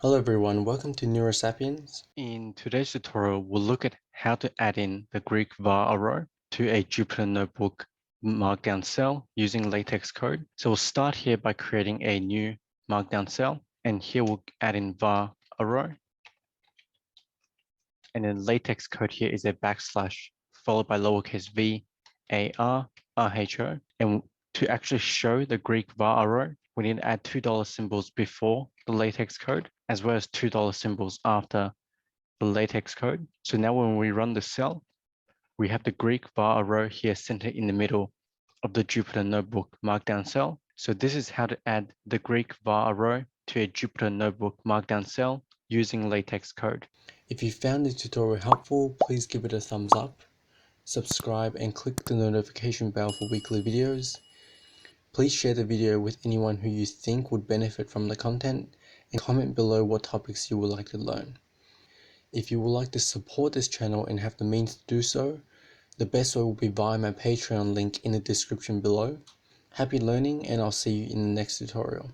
Hello everyone, welcome to Neurasapiens. In today's tutorial, we'll look at how to add in the Greek Varrho to a Jupyter Notebook Markdown cell using LaTeX code. So we'll start here by creating a new Markdown cell, and here we'll add in Varrho, and then LaTeX code here is a backslash followed by lowercase v, a, r, rho. And to actually show the Greek Varrho, we need to add $2 symbols before the LaTeX code, as well as $2 symbols after the LaTeX code. So now when we run the cell, we have the Greek Varrho here centered in the middle of the Jupyter Notebook Markdown cell. So this is how to add the Greek Varrho to a Jupyter Notebook Markdown cell using LaTeX code. If you found this tutorial helpful, please give it a thumbs up, subscribe and click the notification bell for weekly videos. Please share the video with anyone who you think would benefit from the content and comment below what topics you would like to learn. If you would like to support this channel and have the means to do so, the best way will be via my Patreon link in the description below. Happy learning and I'll see you in the next tutorial.